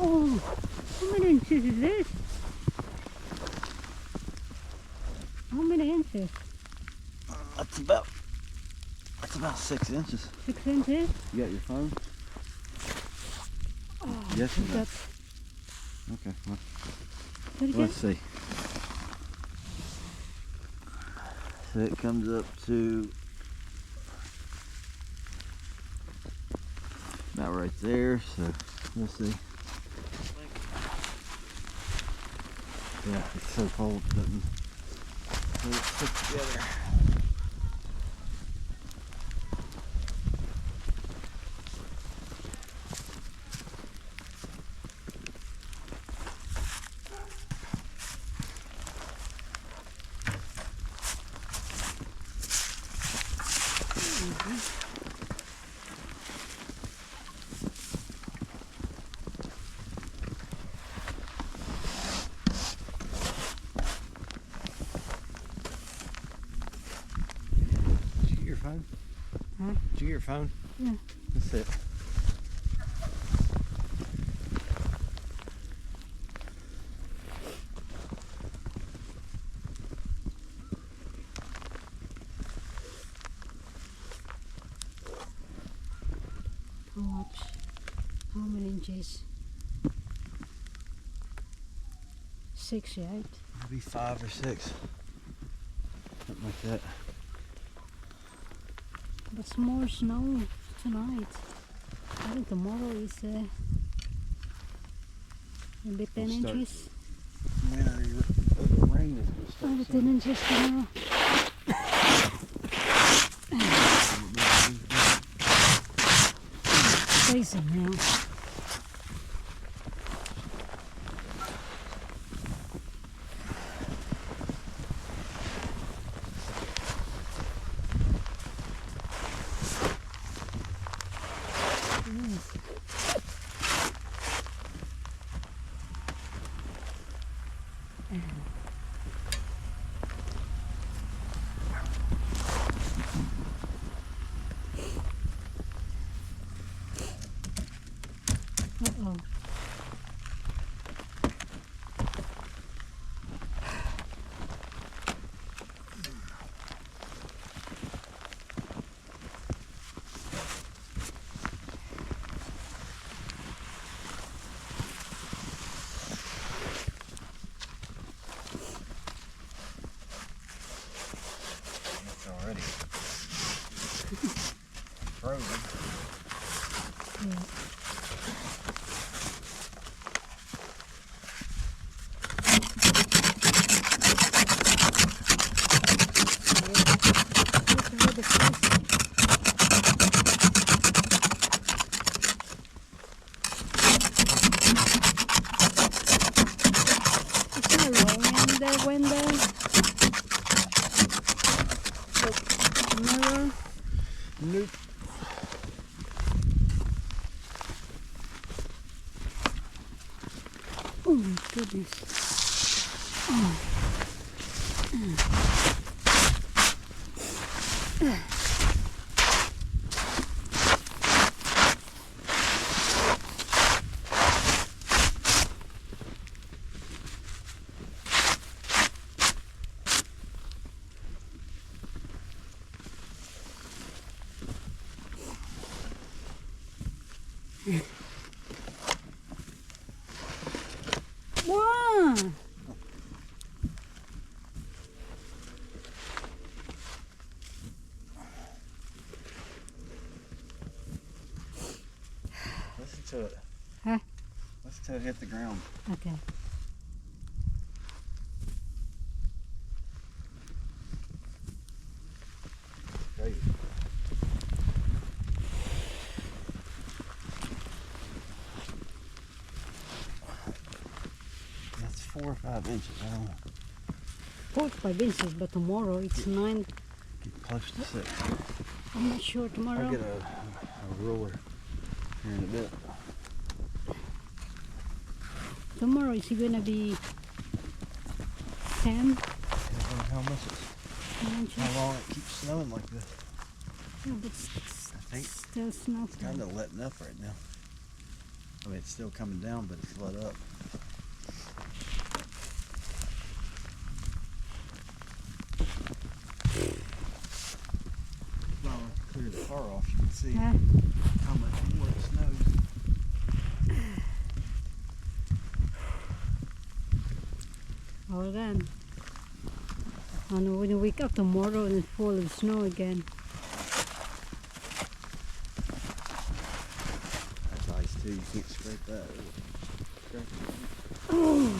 Oh, how many inches is this? How many inches? That's about 6 inches. 6 inches? You got your phone? Oh, Yes or no? that's... Okay, well, Pretty let's good. see. So it comes up to about right there, so we'll see. Yeah, it's so cold it doesn't stick together. Did you get your phone? Huh? Did you get your phone? Yeah. That's it. How much? How many inches? 6, right? Maybe 5 or 6. Something like that. But more snow tonight. I think tomorrow is maybe 10 We'll start. inches. When the rain is going to start. Maybe 10 inches tomorrow. Crazy now. Uh-oh. It's already frozen. Yeah. The window, the mirror. Nope. Oh my goodness. Wow! Listen to it. Huh? Listen to it hit the ground. Okay. Crazy. That's 4 or 5 inches. I don't know. 4 to 5 inches, but tomorrow it's 9. Get close to 6. I'm not sure tomorrow. I'll get a ruler here in a bit. Tomorrow is gonna be 10 How much inches. how long it keeps snowing like this. Yeah, but I think still snow. it's kind of letting up right now. I mean, it's still coming down, but it's let up. Well, clear the car off, you can see Yeah. how much more it snows. Oh, again. And when you wake up tomorrow and it's full of snow again. That's ice too, you can't scrape that. Scrape it. Oh.